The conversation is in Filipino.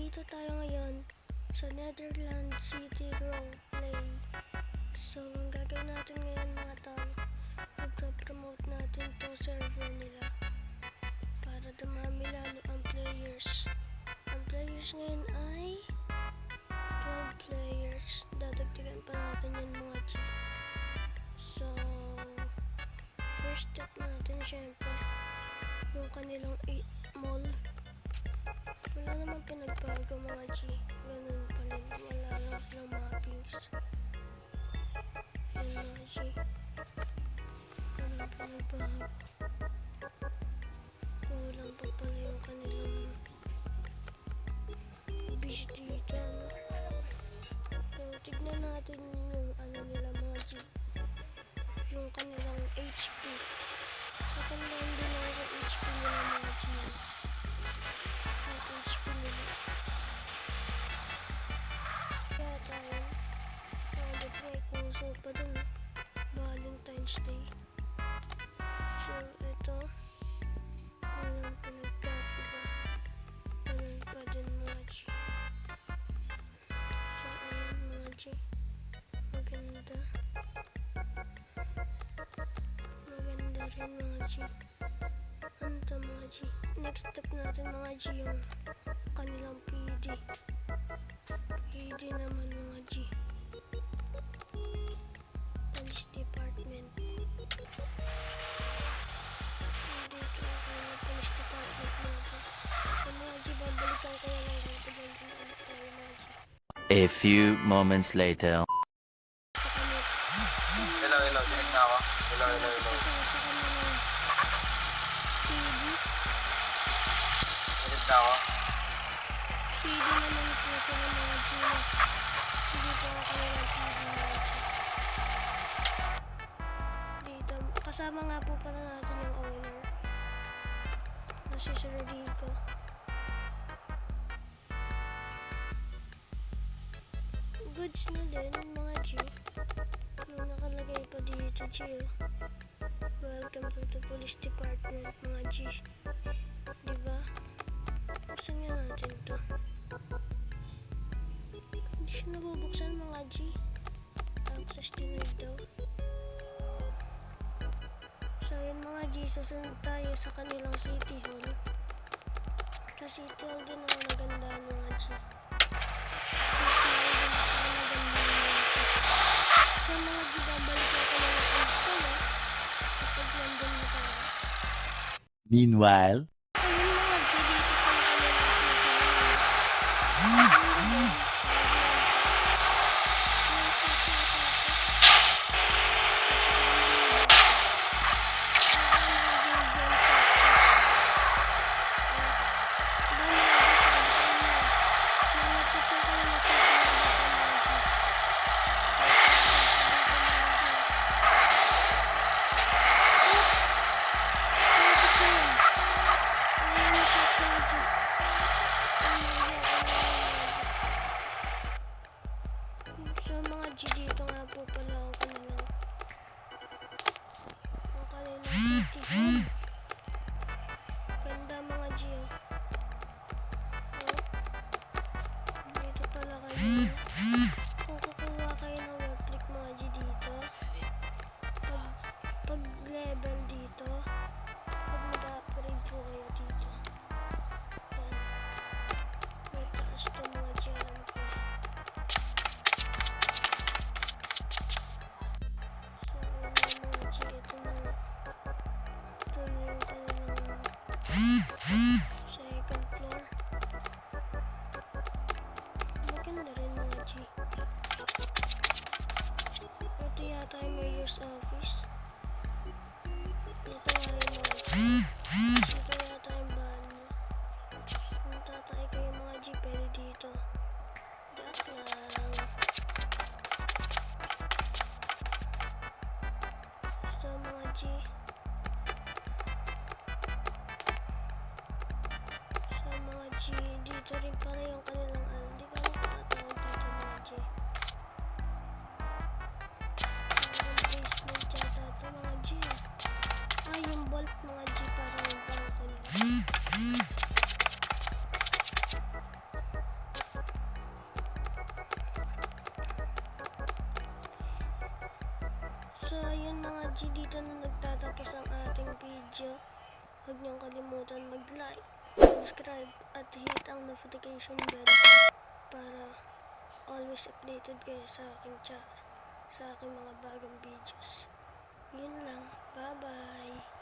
nandito tayo ngayon sa Netherlands City Roleplay. So, ang gagawin natin ngayon mga tao, i-promote natin to server nila para dumami lalo ang players. Ang players ngayon ay 12 players. Dadagdagan pa natin yan mga G. So, first step natin syempre yung kanilang mall. Wala naman pinagbago mga G. Ganun pa rin. Wala lang silang mappings. Yan mga G. Wala pinagbago. Kulang pa pala yung kanilang beach dito. So, tignan natin yung ano nila mga G. Yung kanilang HP. Matandaan din ako sa HP nila mga G. HP nila. Kaya tayo nag-break puso pa dun Valentine's Day. So ito walang pinagkaiba, ganun pa din mga G. So ayan mga G, maganda rin mga G. Ano to mga G? Next step natin mga G yung kanilang PD. PD naman mga G. Police Department. Dito ang kanilang Police Department mga G. So mga G, babalikan ko na lang kung pagandun ulit tayo mga G. A few moments later. Hello, dinig na ako. Hello. Dinig na ako. PD naman po sila mga G. Hindi po ako kanilang PD mga G. Dito, kasama nga po pala natin yung owner na si Sir Rico. Goods na din mga G. Yung nakalagay pa dito G. Welcome to the Police Department mga G. Diba? Buksan nga natin to. Hindi siya nabubuksan mga G. Access denied daw. So yun mga G, susunod tayo sa kanilang City Hall. Sa City Hall din ako nagandaan mga G. So mga G, babalik ako na lang kayo kapag nandun na tayo. Meanwhile, Ayun mga G, dito pa na kami ng City Hall. dito na nagtatapos ang ating video. Huwag niyong kalimutan mag-like, subscribe, at hit ang notification bell para always updated kayo sa aking mga bagong videos. Yun lang. Bye-bye!